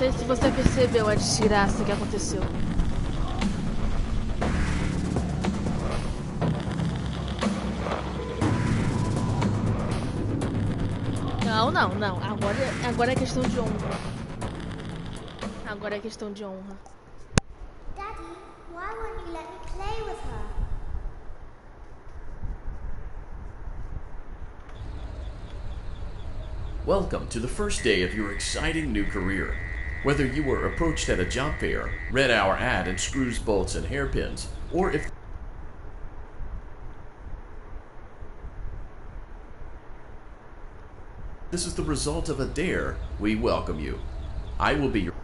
sei se você percebeu a desgraça que aconteceu. Não. Agora é questão de honra. Agora é questão de honra. Daddy, why won't you let me play with her? Welcome to the first day of your exciting new career. Whether you were approached at a job fair, read our ad in screws, bolts, and hairpins, or if this is the result of a dare, we welcome you. I will be your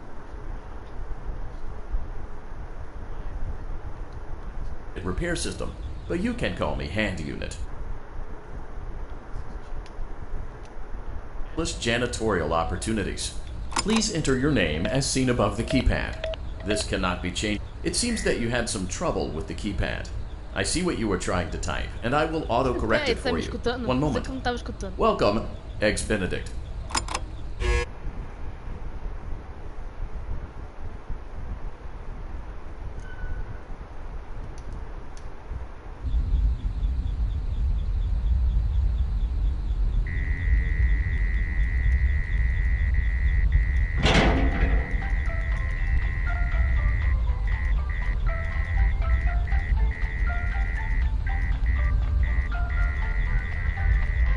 repair system, but you can call me Hand Unit. Janitorial opportunities. Please enter your name as seen above the keypad. This cannot be changed. It seems that you had some trouble with the keypad. I see what you were trying to type, and I will auto-correct it for you. One moment. Welcome, Eggs Benedict.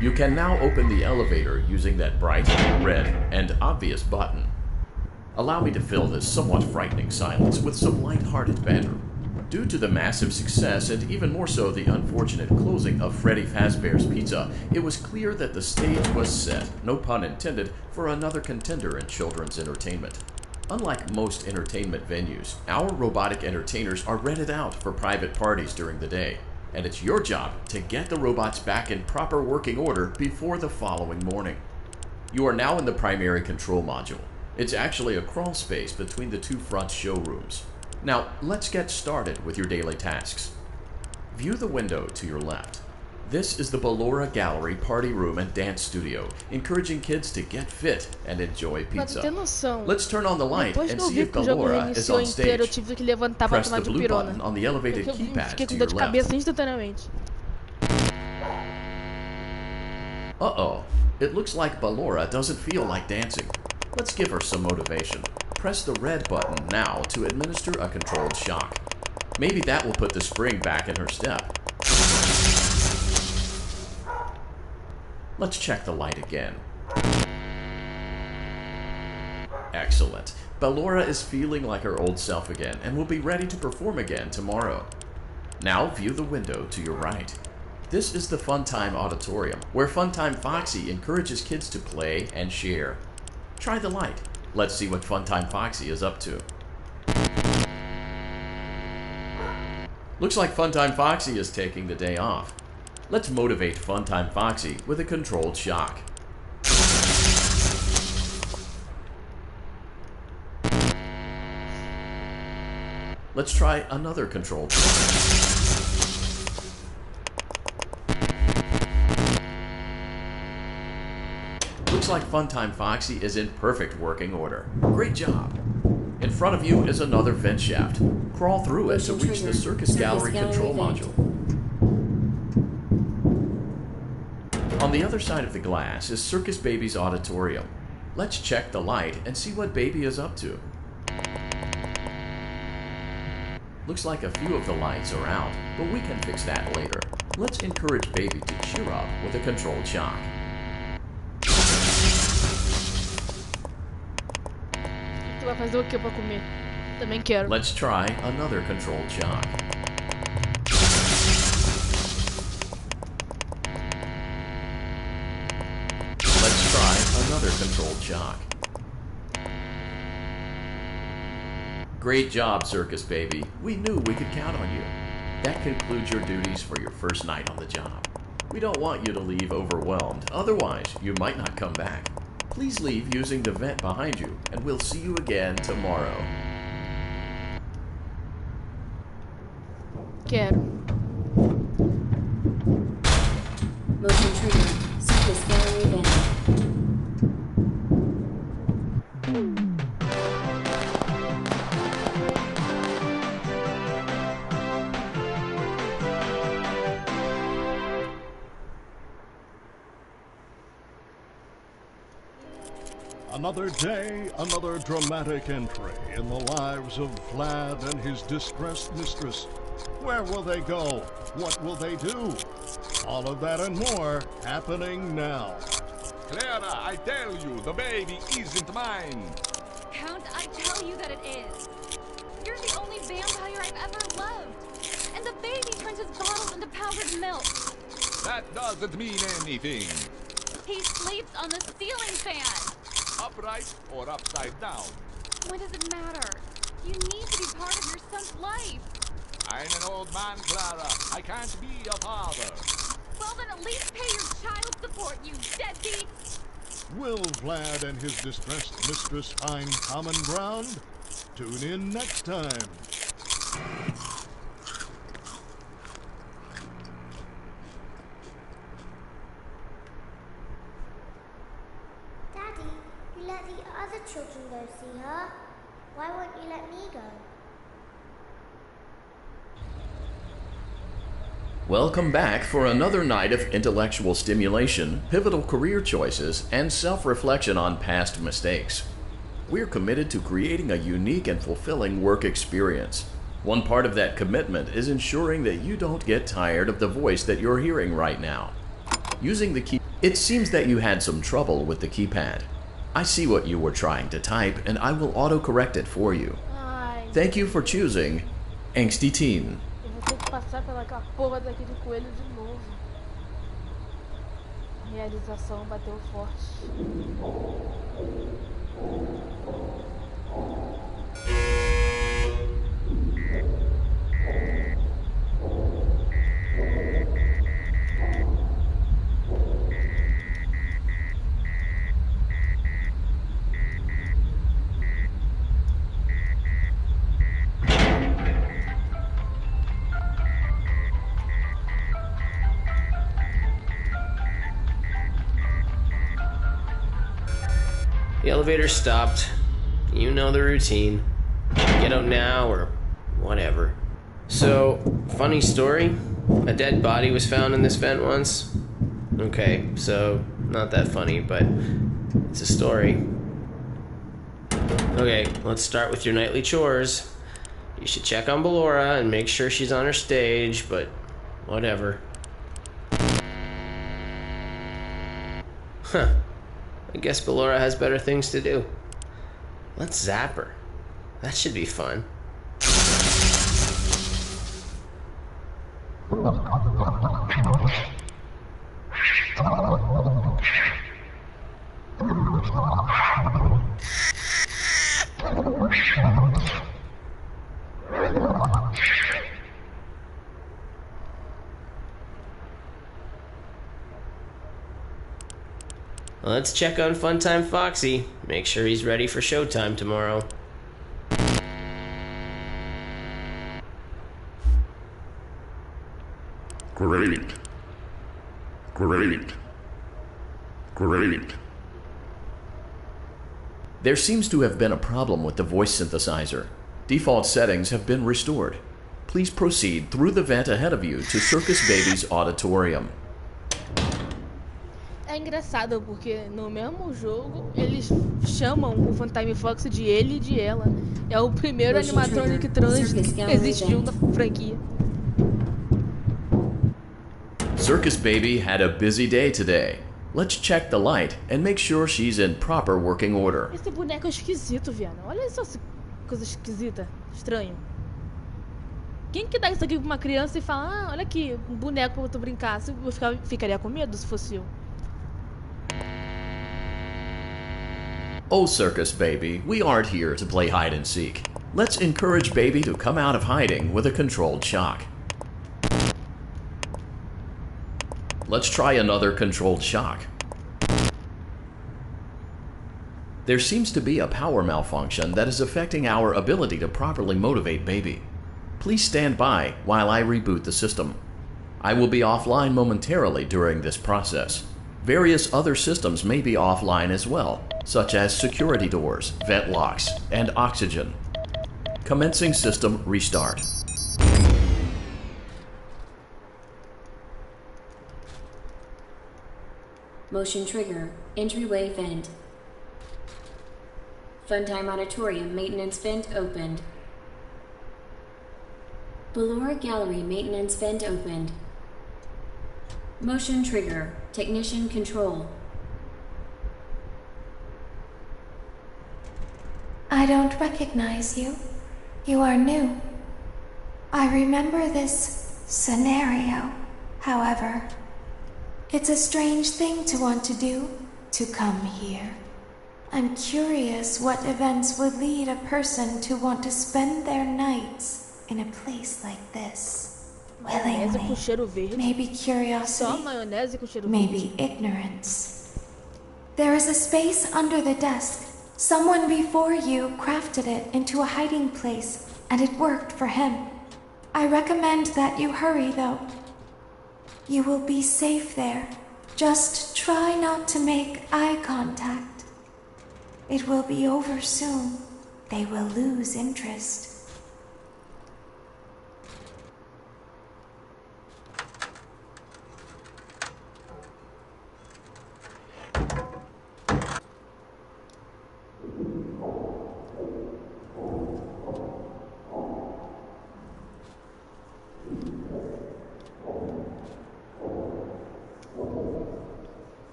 You can now open the elevator using that bright, red, and obvious button. Allow me to fill this somewhat frightening silence with some light-hearted banter. Due to the massive success, and even more so the unfortunate closing of Freddy Fazbear's Pizza, it was clear that the stage was set, no pun intended, for another contender in children's entertainment. Unlike most entertainment venues, our robotic entertainers are rented out for private parties during the day. And it's your job to get the robots back in proper working order before the following morning. You are now in the primary control module. It's actually a crawl space between the two front showrooms. Now, let's get started with your daily tasks. View the window to your left. This is the Ballora Gallery party room and dance studio, encouraging kids to get fit and enjoy pizza. Let's turn on the light and see if Ballora is on stage. Press the blue button on the elevated keypad to your left. Uh-oh, it looks like Ballora doesn't feel like dancing. Let's give her some motivation. Press the red button now to administer a controlled shock. Maybe that will put the spring back in her step. Let's check the light again. Excellent. Ballora is feeling like her old self again and will be ready to perform again tomorrow. Now view the window to your right. This is the Funtime Auditorium, where Funtime Foxy encourages kids to play and share. Try the light. Let's see what Funtime Foxy is up to. Looks like Funtime Foxy is taking the day off. Let's motivate Funtime Foxy with a controlled shock. Let's try another controlled shock. Looks like Funtime Foxy is in perfect working order. Great job. In front of you is another vent shaft. Crawl through it to reach the Circus Gallery control module. On the other side of the glass is Circus Baby's auditorium. Let's check the light and see what Baby is up to. Looks like a few of the lights are out, but we can fix that later. Let's encourage Baby to cheer up with a controlled shock. Tu vai fazer o que pra comer? Também quero. Let's try another controlled shock. Let's try another controlled shock. Great job, Circus Baby. We knew we could count on you. That concludes your duties for your first night on the job. We don't want you to leave overwhelmed, otherwise you might not come back. Please leave using the vent behind you, and we'll see you again tomorrow. Quero. Motion trigger. Circus Gallery event. Another day, another dramatic entry in the lives of Vlad and his distressed mistress. Where will they go? What will they do? All of that and more happening now. Clara, I tell you, the baby isn't mine. Count, I tell you that it is. You're the only vampire I've ever loved. And the baby turns his bottles into powdered milk. That doesn't mean anything. He sleeps on the ceiling fan. Upright or upside down. What does it matter? You need to be part of your son's life. I'm an old man, Clara. I can't be a father. Well, then at least pay your child support, you deadbeat. Will Vlad and his distressed mistress find common ground? Tune in next time. Daddy, you let the other children go see her. Why won't you let me go? Welcome back for another night of intellectual stimulation, pivotal career choices, and self-reflection on past mistakes. We're committed to creating a unique and fulfilling work experience. One part of that commitment is ensuring that you don't get tired of the voice that you're hearing right now. Using the key, it seems that you had some trouble with the keypad. I see what you were trying to type, and I will autocorrect it for you. Ai, Thank you for choosing Angsty Teen. eu vou ter que passar pelaquela porra daquele coelho de novo. A realização bateu forte. The elevator stopped. You know the routine. Get out now or whatever. So, funny story. A dead body was found in this vent once. Okay, so not that funny, but it's a story. Okay, let's start with your nightly chores. You should check on Ballora and make sure she's on her stage, but whatever. Huh. I guess Ballora has better things to do. Let's zap her. That should be fun. Let's check on Funtime Foxy. Make sure he's ready for showtime tomorrow. Great. Great. Great. There seems to have been a problem with the voice synthesizer. Default settings have been restored. Please proceed through the vent ahead of you to Circus Baby's auditorium. É engraçado porque no mesmo jogo eles chamam o Funtime Fox de ele e de ela. É o primeiro animatronic trans que existiu na franquia. Circus Baby had a busy day today. Let's check the light and make sure she's in proper working order. Esse boneco é esquisito, Viana. Olha só essa coisa esquisita, estranho. Quem que dá isso aqui pra uma criança e fala, ah, olha aqui, um boneco pra tu brincar? Eu ficaria com medo se fosse eu. Oh, Circus Baby, we aren't here to play hide and seek. Let's encourage Baby to come out of hiding with a controlled shock. Let's try another controlled shock. There seems to be a power malfunction that is affecting our ability to properly motivate Baby. Please stand by while I reboot the system. I will be offline momentarily during this process. Various other systems may be offline as well, such as security doors, vent locks, and oxygen. Commencing system restart. Motion trigger. Entryway vent. Funtime Auditorium maintenance vent opened. Ballora Gallery maintenance vent opened. Motion trigger. Technician control. I don't recognize you. You are new. I remember this scenario, however. It's a strange thing to want to do, to come here. I'm curious what events would lead a person to want to spend their nights in a place like this. Maionese com Willingly. cheiro verde. Maybe Só curiosity, maionese com cheiro maybe verde. ignorance. There is a space under the desk. Someone before you crafted it into a hiding place, and it worked for him. I recommend that you hurry, though. You will be safe there. Just try not to make eye contact. It will be over soon. They will lose interest.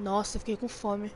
Nossa, eu fiquei com fome.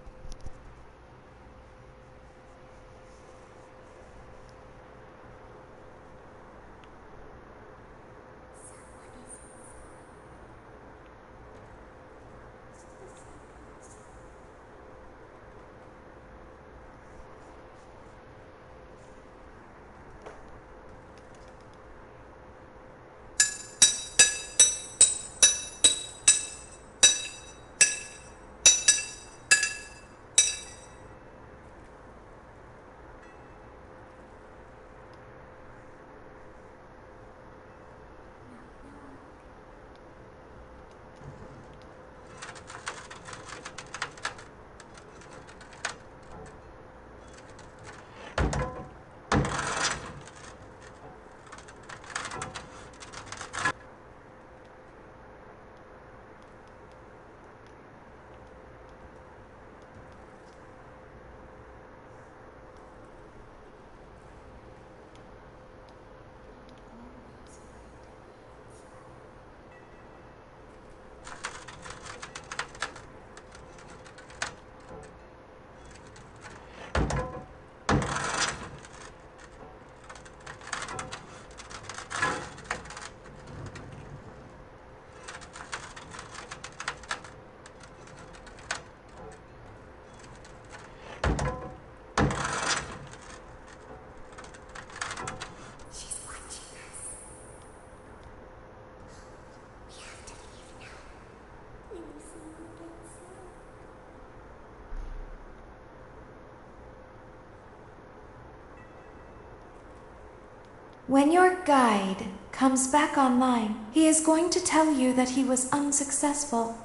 When your guide comes back online, he is going to tell you that he was unsuccessful,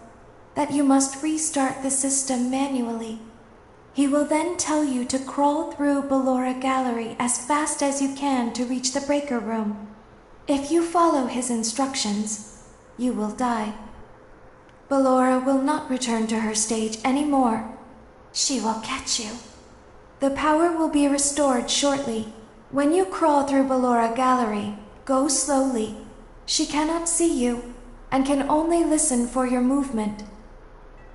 that you must restart the system manually. He will then tell you to crawl through Ballora Gallery as fast as you can to reach the breaker room. If you follow his instructions, you will die. Ballora will not return to her stage anymore. She will catch you. The power will be restored shortly. When you crawl through Ballora Gallery, go slowly. She cannot see you and can only listen for your movement.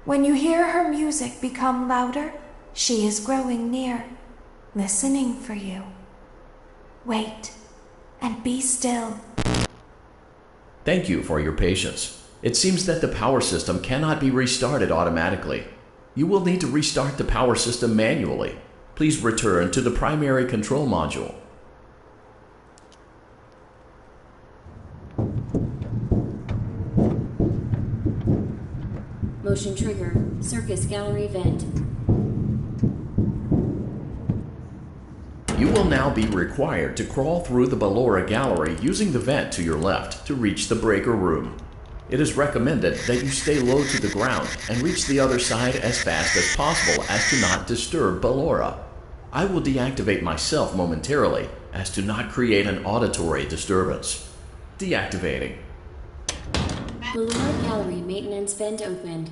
When you hear her music become louder, she is growing near, listening for you. Wait and be still. Thank you for your patience. It seems that the power system cannot be restarted automatically. You will need to restart the power system manually. Please return to the primary control module. Motion trigger. Circus gallery vent. You will now be required to crawl through the Ballora Gallery using the vent to your left to reach the breaker room. It is recommended that you stay low to the ground and reach the other side as fast as possible as to not disturb Ballora. I will deactivate myself momentarily as to not create an auditory disturbance. Deactivating. Velour Gallery maintenance vent opened.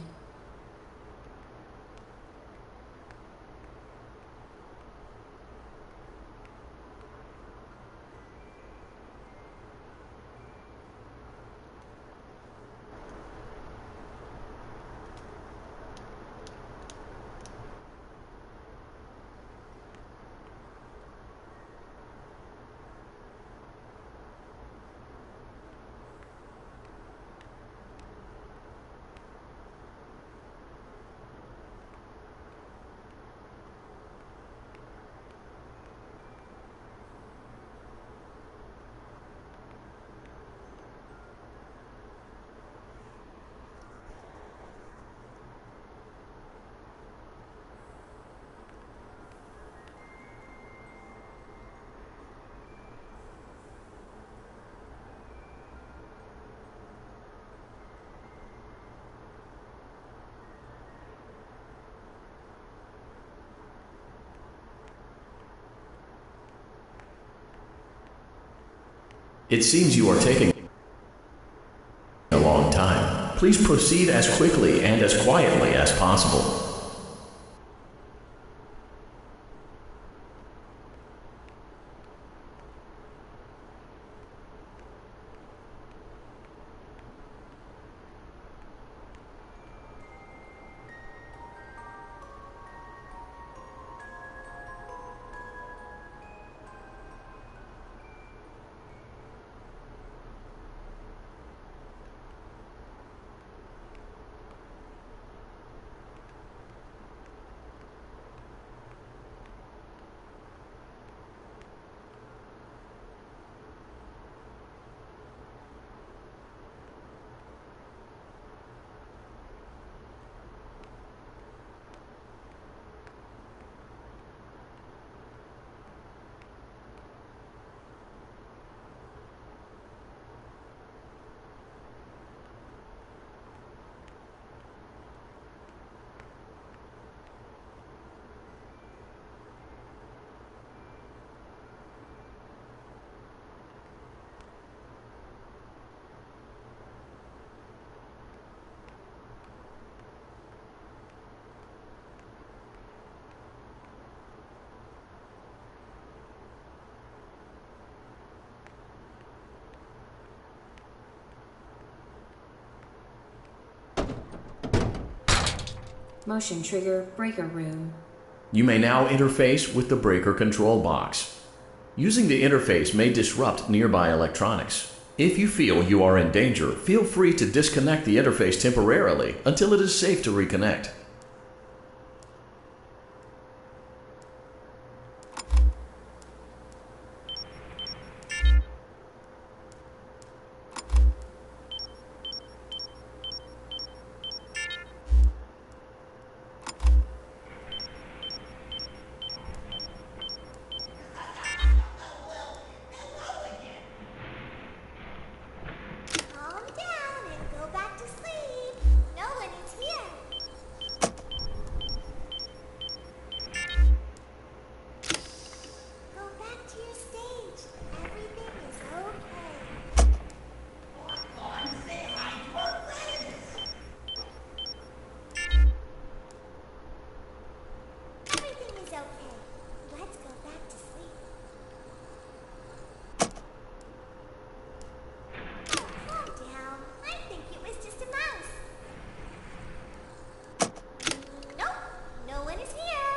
It seems you are taking a long time. Please proceed as quickly and as quietly as possible. Motion trigger breaker room. You may now interface with the breaker control box. Using the interface may disrupt nearby electronics. If you feel you are in danger, feel free to disconnect the interface temporarily until it is safe to reconnect. Calm down and go back to sleep. No one is here. Go back to your stage. Everything is okay. Everything is okay. Let's go back to sleep. Calm down. I think it was just a mouse. Nope, no one is here.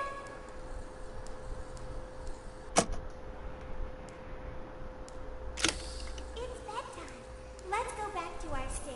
It's bedtime. Let's go back to our stage.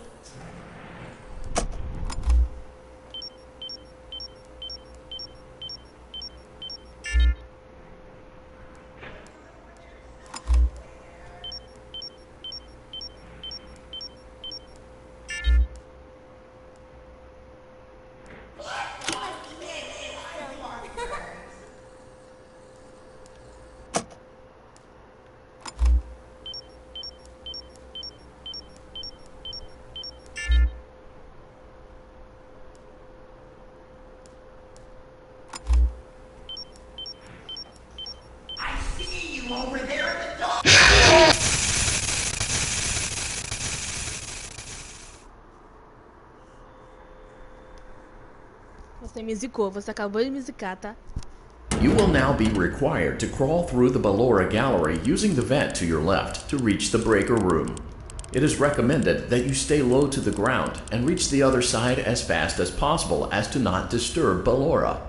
me zicou. Você acabou de me zicar, tá? You will now be required to crawl through the Ballora gallery using the vent to your left to reach the breaker room. It is recommended that you stay low to the ground and reach the other side as fast as possible as to not disturb Ballora.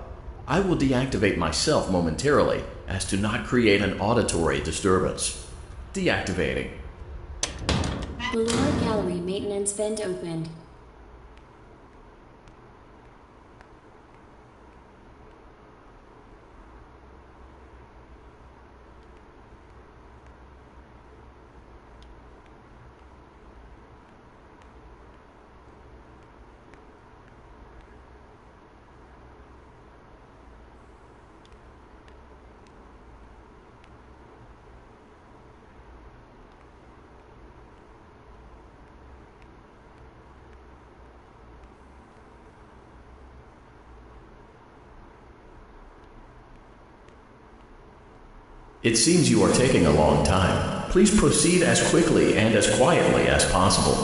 I will deactivate myself momentarily as to not create an auditory disturbance. Deactivating. Ballora gallery maintenance vent opened. It seems you are taking a long time. Please proceed as quickly and as quietly as possible.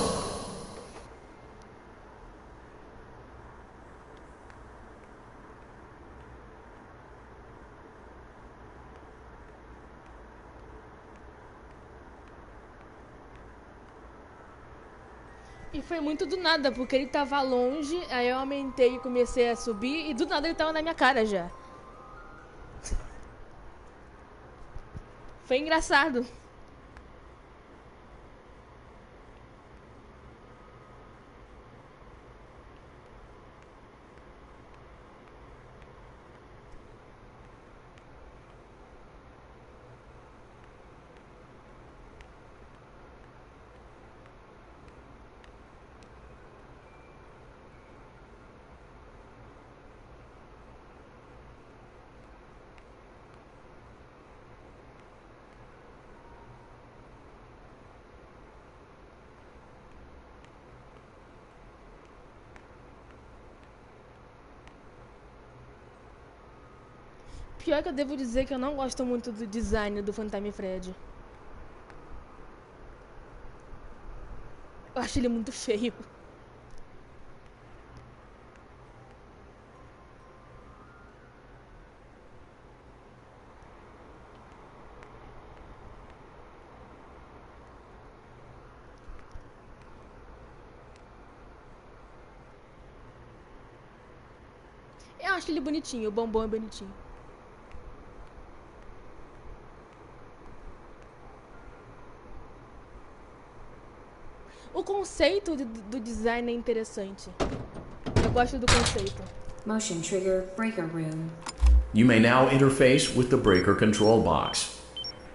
E foi muito do nada, porque ele tava longe, aí eu aumentei e comecei a subir, e do nada ele tava na minha cara já. Foi engraçado. Pior que eu devo dizer que eu não gosto muito do design do Phantom Fred. Eu acho ele muito feio. Eu acho ele bonitinho, o bombom é bonitinho. O conceito do design é interessante. Eu gosto do conceito. Motion trigger breaker room. You may now interface with the breaker control box.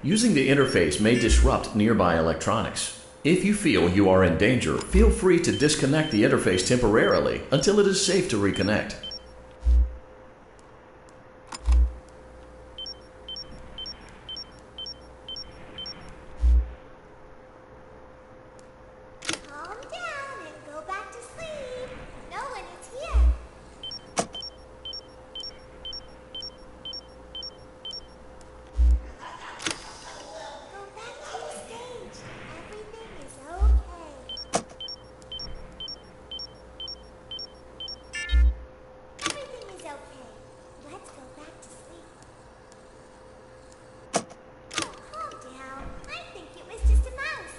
Using the interface may disrupt nearby electronics. If you feel you are in danger, feel free to disconnect the interface temporarily until it is safe to reconnect. Calm down and go back to sleep. No one is here. Go back to the stage. Everything is okay. Everything is okay. Let's go back to sleep. Oh, calm down. I think it was just a mouse.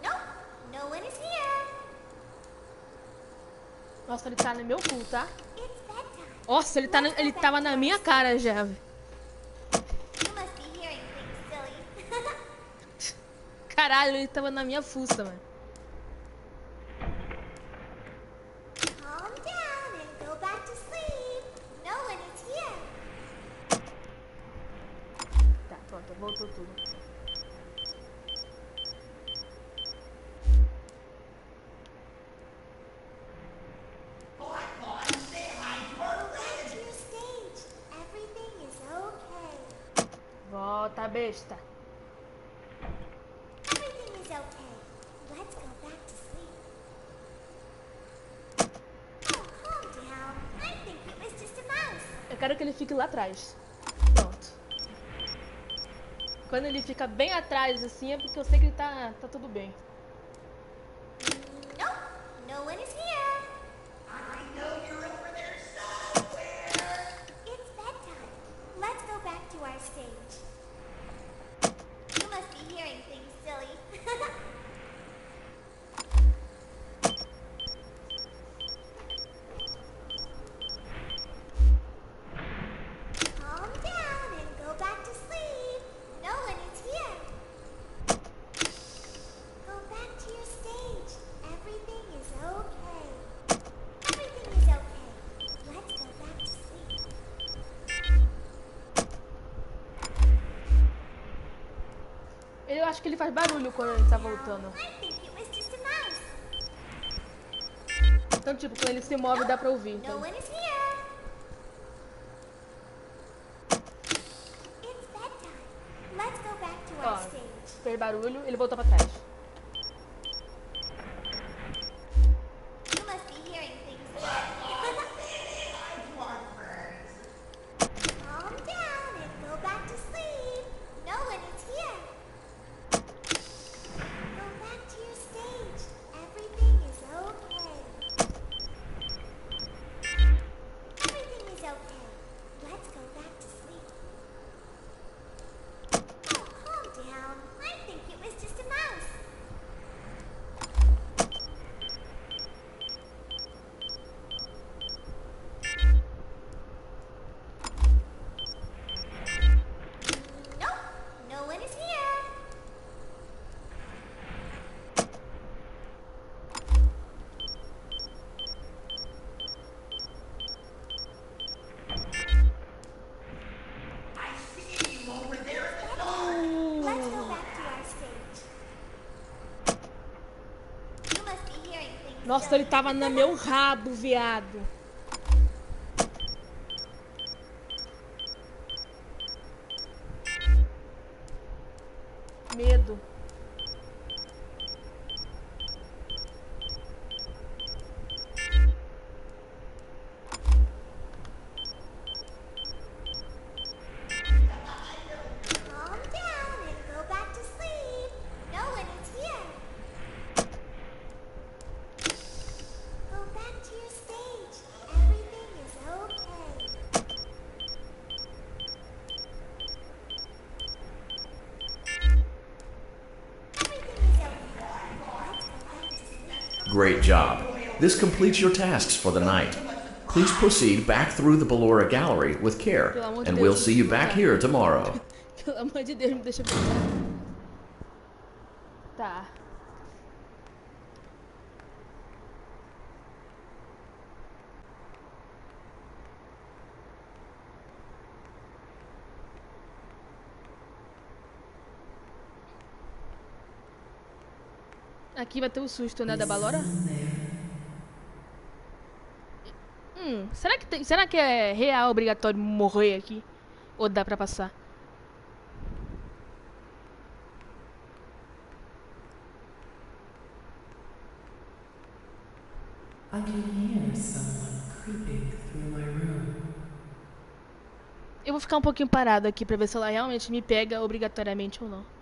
Nope, no one is here. Nossa, ele tá no meu cu, tá? It's bedtime. Nossa, ele tava na minha cara já. You must be hearing things, silly. Caralho, ele tava na minha fuça, mano. Calm down and go back to sleep. No one is here. Tá, pronto, voltou tudo. Go back to your stage. Everything is okay. Volta, besta. Everything is okay. Let's go back to sleep. Oh, calm down. I think it was just a mouse. Eu quero que ele fique lá atrás. Pronto. Quando ele fica bem atrás, assim, é porque eu sei que ele tá tudo bem. acho que ele faz barulho quando ele tá voltando. I think it was just a mouse. Então, tipo, quando ele se move dá pra ouvir. No Então. one is here. It's bedtime. Let's go back to Ó, our stage. fez barulho, ele voltou pra trás. You must be hearing things. Calm down and go back to sleep. No one is here. Go back to your stage. Everything is okay. Everything is okay. Let's go back to sleep. Oh, calm down. I think it was just a mouse. Nope, no one is here. I see you over there. Let's go back to our stage. You must be hearing things. Nossa, ele tava no meu rabo, viado. Medo. Calm down and go back to sleep. No one is here. Go back to your stage. Everything is okay. Everything is okay. Let's go back to sleep. Great job. This completes your tasks for the night. Please proceed back through the Ballora Gallery with care, and we'll see you back here tomorrow. Pelo amor de Deus, me deixa brincar. Tá. Aqui vai ter o susto, né, da Ballora? Será que é real obrigatório morrer aqui? Ou dá pra passar? I can hear someone creeping through my room. Eu vou ficar um pouquinho parado aqui pra ver se ela realmente me pega obrigatoriamente ou não.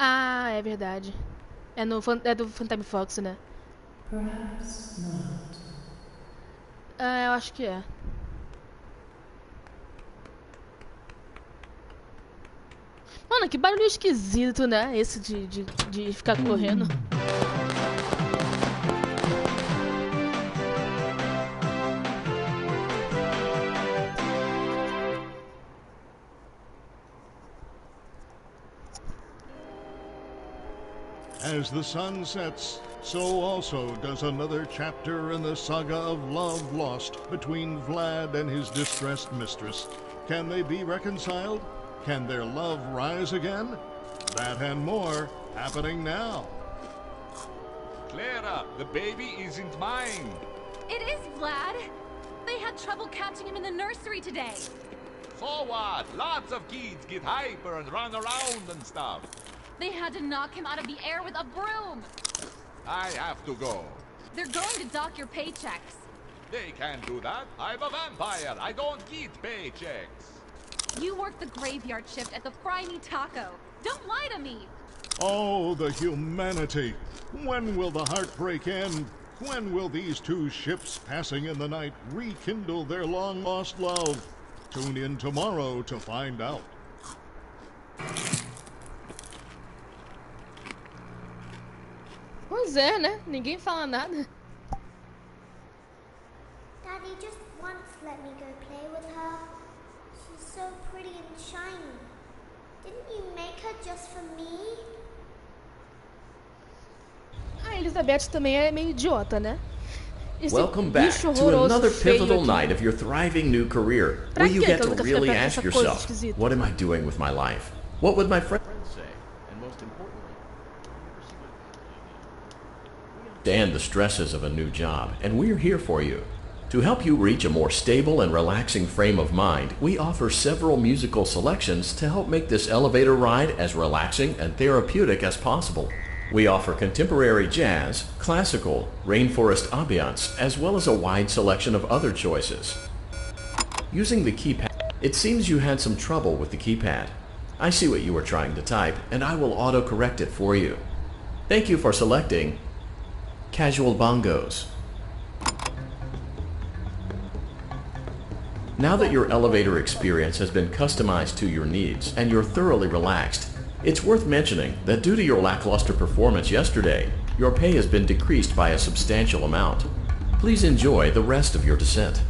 Ah, é verdade. É do Phantom Fox, né? Perhaps not. Ah, eu acho que é. Mano, que barulho esquisito, né? Esse de ficar correndo. As the sun sets, so also does another chapter in the saga of love lost between Vlad and his distressed mistress. Can they be reconciled? Can their love rise again? That and more happening now. Clara, the baby isn't mine. It is, Vlad. They had trouble catching him in the nursery today. So what? Lots of kids get hyper and run around and stuff. They had to knock him out of the air with a broom. I have to go. They're going to dock your paychecks. They can't do that. I'm a vampire. I don't get paychecks. You work the graveyard shift at the Fry Me Taco. Don't lie to me. Oh, the humanity! When will the heartbreak end? When will these two ships passing in the night rekindle their long-lost love? Tune in tomorrow to find out. Pois é, né? Ninguém fala nada. Daddy just once let me go play with her. She's so pretty and shiny. Didn't you make her just for me? A Elizabeth também é meio idiota, né? Esse Welcome back bicho to horroroso, another feio pivotal aqui. night of your thriving new career, Pra where you quê get que eu to nunca fiquei really perto ask dessa coisa yourself, esquisita? what am I doing with my life? What would my friends say? And most importantly, understand the stresses of a new job, and we're here for you. To help you reach a more stable and relaxing frame of mind, we offer several musical selections to help make this elevator ride as relaxing and therapeutic as possible. We offer contemporary jazz, classical, rainforest ambiance, as well as a wide selection of other choices. Using the keypad, it seems you had some trouble with the keypad. I see what you were trying to type, and I will auto-correct it for you. Thank you for selecting Casual Bongos. Now that your elevator experience has been customized to your needs and you're thoroughly relaxed, it's worth mentioning that due to your lackluster performance yesterday, your pay has been decreased by a substantial amount. Please enjoy the rest of your descent.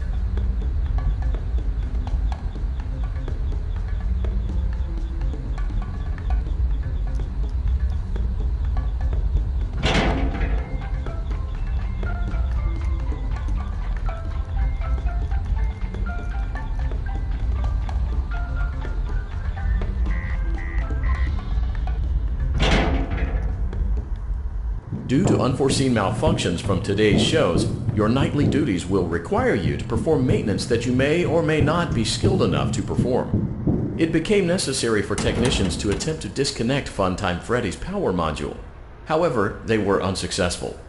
Due to unforeseen malfunctions from today's shows, your nightly duties will require you to perform maintenance that you may or may not be skilled enough to perform. It became necessary for technicians to attempt to disconnect Funtime Freddy's power module. However, they were unsuccessful.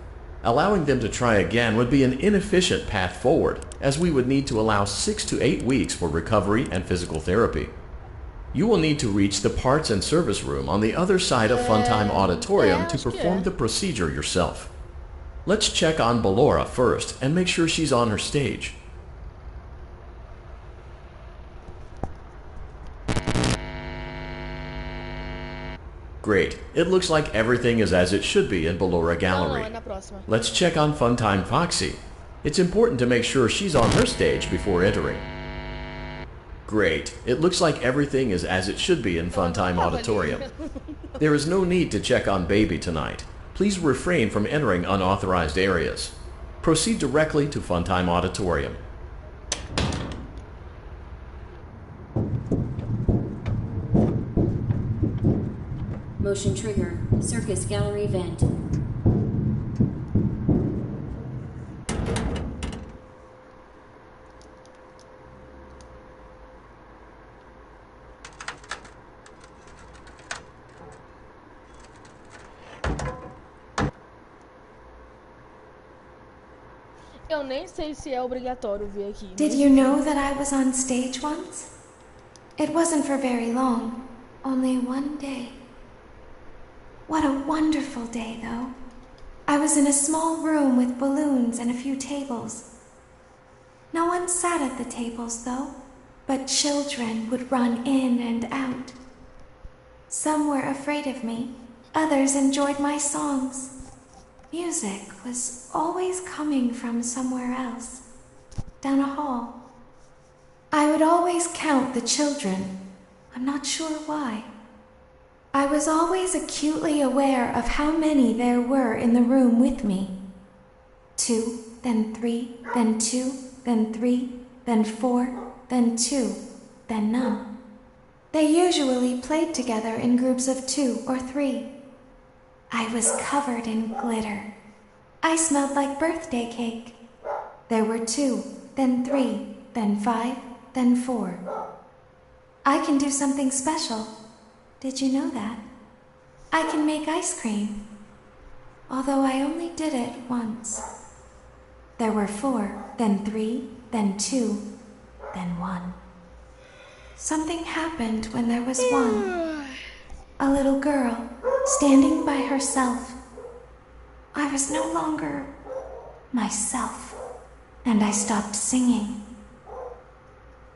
Allowing them to try again would be an inefficient path forward, as we would need to allow 6 to 8 weeks for recovery and physical therapy. You will need to reach the parts and service room on the other side of Funtime Auditorium to perform the procedure yourself. Let's check on Ballora first and make sure she's on her stage. Great. It looks like everything is as it should be in Ballora Gallery. Let's check on Funtime Foxy. It's important to make sure she's on her stage before entering. Great. It looks like everything is as it should be in Funtime Auditorium. There is no need to check on Baby tonight. Please refrain from entering unauthorized areas. Proceed directly to Funtime Auditorium. Motion trigger. Circus gallery vent. Eu nem sei se é obrigatório vir aqui. Did you know that I was on stage once? It wasn't for very long, only one day. What a wonderful day, though. I was in a small room with balloons and a few tables. No one sat at the tables, though, but children would run in and out. Some were afraid of me, others enjoyed my songs. Music was always coming from somewhere else, down a hall. I would always count the children. I'm not sure why. I was always acutely aware of how many there were in the room with me. 2, then 3, then 2, then 3, then 4, then 2, then none. They usually played together in groups of 2 or 3. I was covered in glitter. I smelled like birthday cake. There were 2, then 3, then 5, then 4. I can do something special. Did you know that? I can make ice cream. Although I only did it once. There were 4, then 3, then 2, then 1. Something happened when there was 1. A little girl, standing by herself. I was no longer myself, and I stopped singing.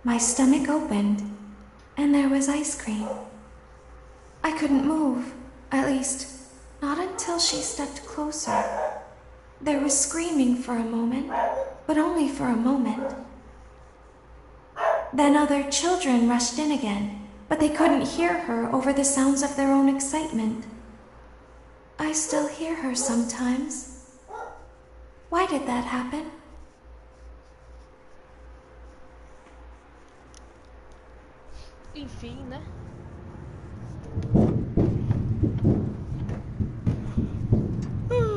My stomach opened, and there was ice cream. I couldn't move, at least, not until she stepped closer. There was screaming for a moment, but only for a moment. Then other children rushed in again, but they couldn't hear her over the sounds of their own excitement. I still hear her sometimes. Why did that happen? Enfim, né?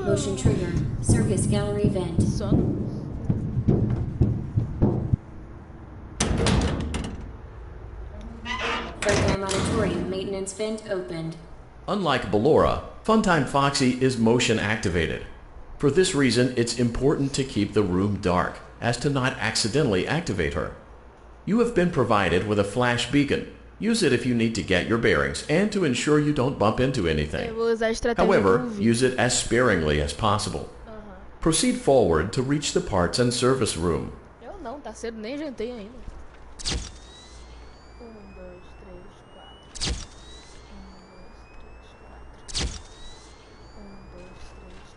Motion trigger. Circus gallery vent. Sono. Funtime auditorium maintenance vent opened. Unlike Ballora, Funtime Foxy is motion activated. For this reason, it's important to keep the room dark, as to not accidentally activate her. You have been provided with a flash beacon. Use it if you need to get your bearings and to ensure you don't bump into anything. Eu vou usar a estratégia However, do vídeo. use it as sparingly as possible. Proceed forward to reach the parts and service room. Eu não, tá cedo, nem jantei ainda. 1, 2, 3, 4. 1, 2, 3,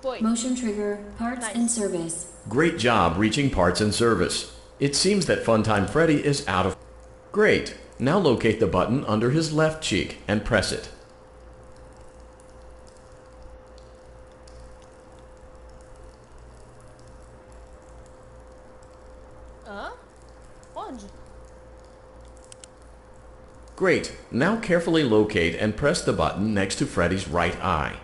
4. Motion trigger, parts and service. Great job reaching parts and service. It seems that Funtime Freddy is out of... Great. Now locate the button under his left cheek and press it. Hã? Onde? Great. Now carefully locate and press the button next to Freddy's right eye.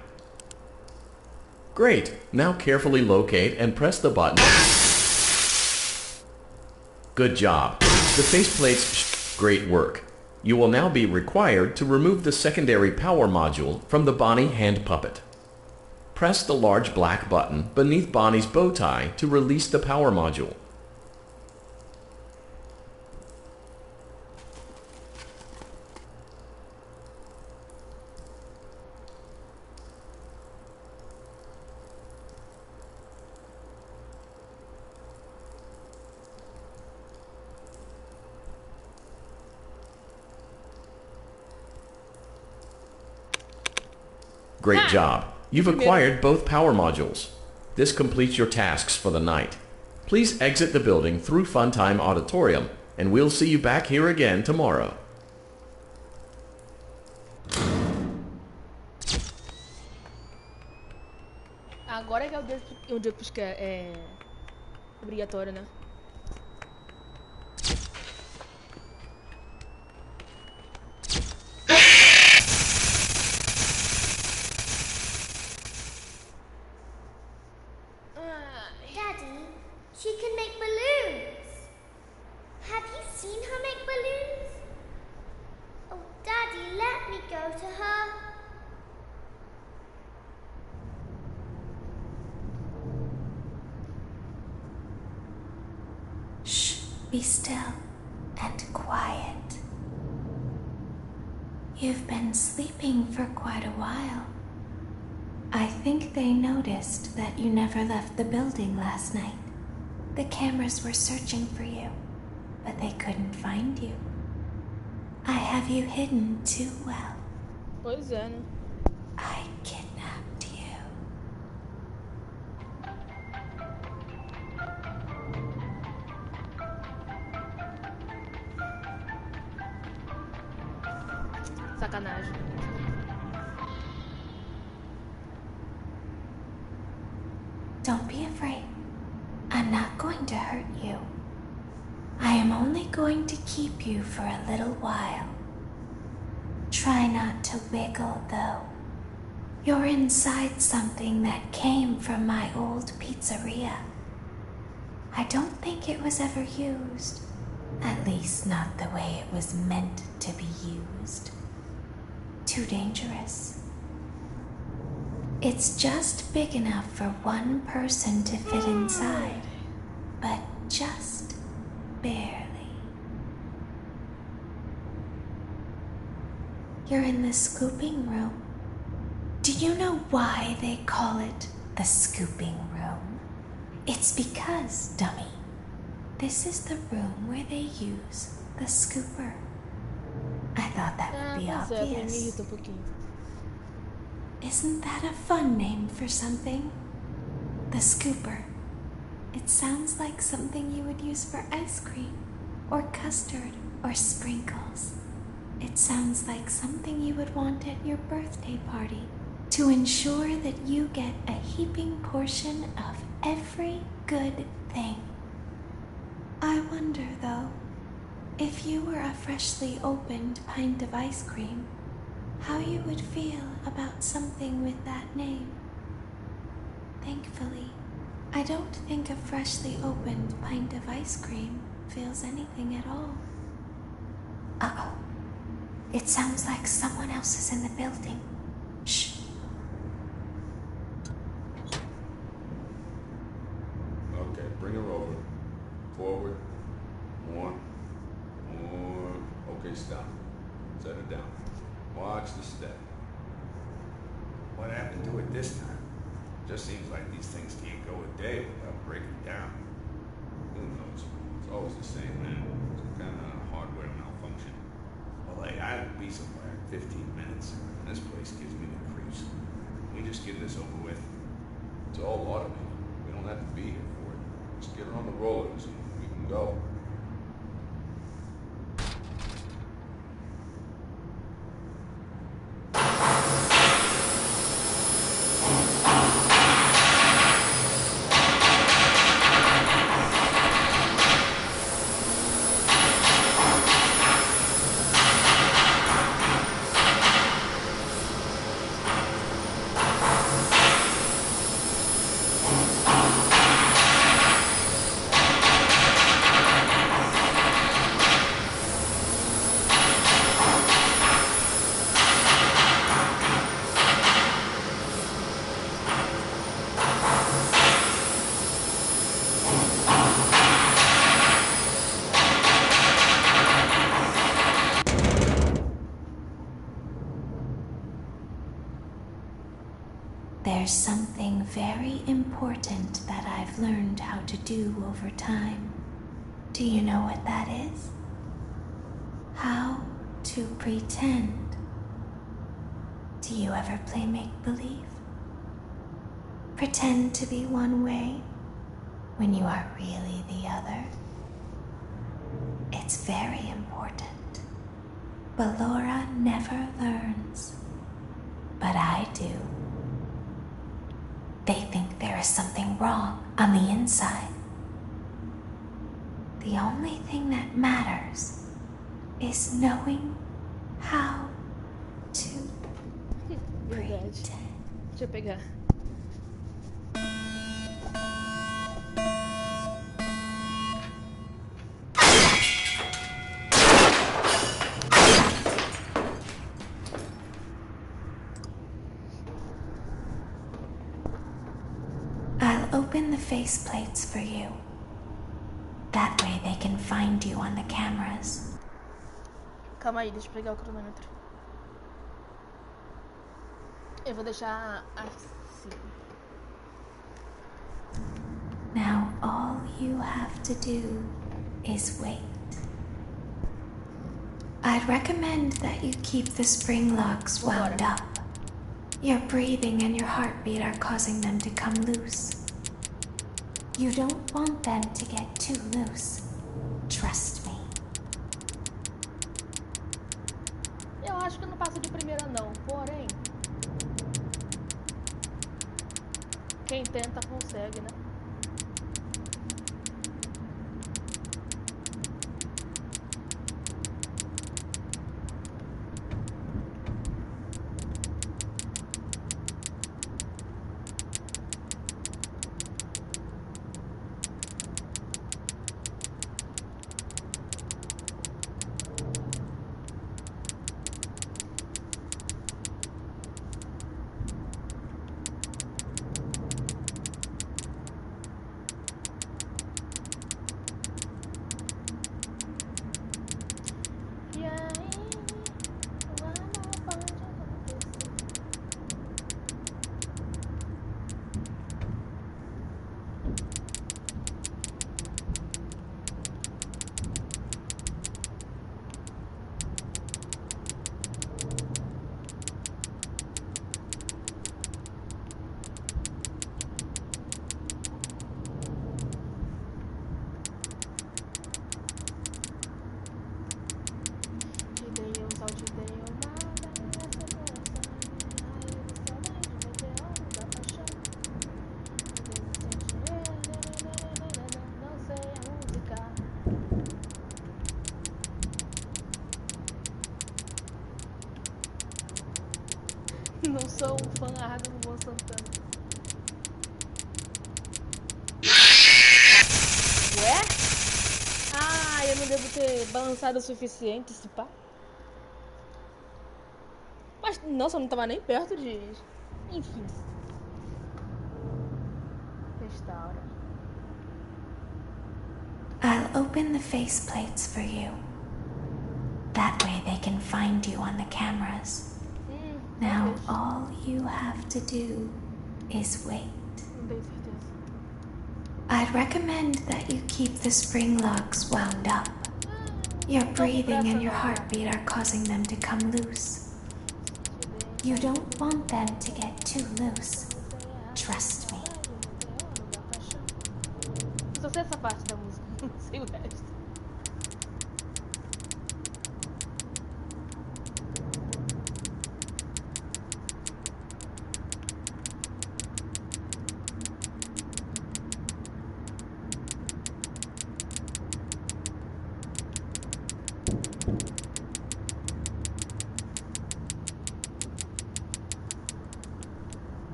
Great. Now carefully locate and press the button. Good job. The faceplates... Great work. You will now be required to remove the secondary power module from the Bonnie hand puppet. Press the large black button beneath Bonnie's bow tie to release the power module. Great job. You've acquired both power modules. This completes your tasks for the night. Please exit the building through Funtime Auditorium, and we'll see you back here again tomorrow. Agora que é o dia que é obrigatório, né? Daddy, she can make balloons. Have you seen her make balloons? Oh, Daddy, let me go to her. Shh, be still and quiet. You've been sleeping for quite a while. I think they noticed that you never left the building last night. The cameras were searching for you, but they couldn't find you. I have you hidden too well. Pois é, né? I kidnapped you. Sacanagem. Don't be afraid. I'm not going to hurt you. I am only going to keep you for a little while. Try not to wiggle, though. You're inside something that came from my old pizzeria. I don't think it was ever used. At least not the way it was meant to be used. Too dangerous. It's just big enough for one person to fit inside, but just barely. You're in the scooping room. Do you know why they call it the scooping room? It's because, dummy, this is the room where they use the scooper. I thought that would be obvious. Isn't that a fun name for something? The scooper. It sounds like something you would use for ice cream, or custard, or sprinkles. It sounds like something you would want at your birthday party to ensure that you get a heaping portion of every good thing. I wonder, though, if you were a freshly opened pint of ice cream, how you would feel about something with that name. Thankfully, I don't think a freshly opened pint of ice cream feels anything at all. Uh-oh. It sounds like someone else is in the building. Shh. Okay, bring her over. Forward. More. Okay, stop. Set her down. Watch the step. What happened to it this time? Just seems like these things can't go a day without breaking down. Who knows? It's always the same, man. Some kind of hardware malfunction. Well, hey, I have to be somewhere in 15 minutes. And this place gives me the creeps. We just get this over with. It's all automated. We don't have to be here for it. Just get her on the rollers and we can go. There's something very important that I've learned how to do over time. Do you know what that is? How to pretend. Do you ever play make-believe? Pretend to be one way when you are really the other. It's very important. But Laura never learns. But I do. They think there is something wrong on the inside. The only thing that matters is knowing how to pretend. Deixa eu pegar. Open the faceplates for you. That way they can find you on the cameras. Calma aí, deixa eu pegar o cronômetro. Eu vou deixar assim. Now, all you have to do is wait. I'd recommend that you keep the spring locks wound up. Your breathing and your heartbeat are causing them to come loose. You don't want them to get too loose. Trust me. Eu acho que não passa de primeira não, porém... Quem tenta consegue, né? Não sou um fã árduo do Luan Santana. Ué? Ah, eu não devo ter balançado o suficiente, se pá. Mas, nossa, eu não tava nem perto de... Enfim. Restaura. I'll open the faceplates for you. That way they can find you on the cameras. Now all you have to do is wait. I'd recommend that you keep the spring locks wound up. Your breathing and your heartbeat are causing them to come loose. You don't want them to get too loose. Trust me. Só sei essa parte da música, não sei o resto.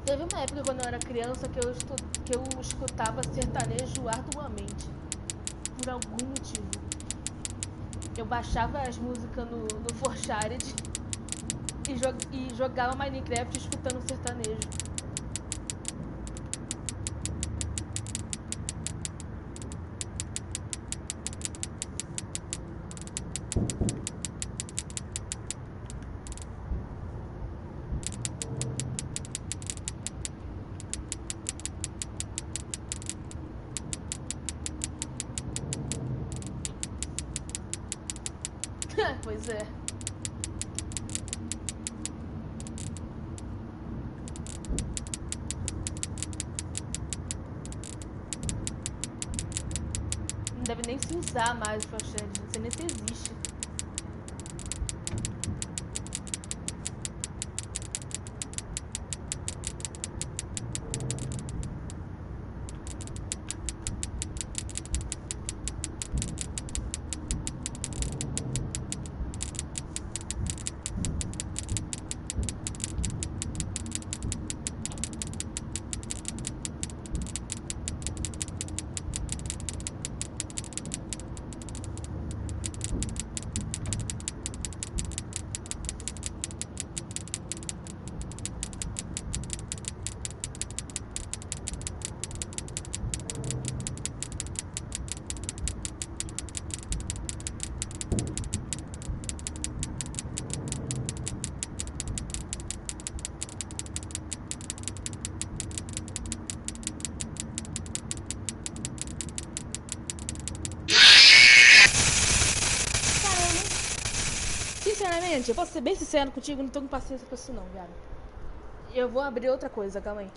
Teve uma época quando eu era criança que eu escutava sertanejo arduamente. Por algum motivo. Eu baixava as músicas no Forshared e jogava Minecraft escutando sertanejo. Pois é. Não deve nem se usar mais o Forshared, não sei nem se existe. Sinceramente, eu posso ser bem sincero contigo, não tô com paciência pra isso não, viado. Eu vou abrir outra coisa, calma aí.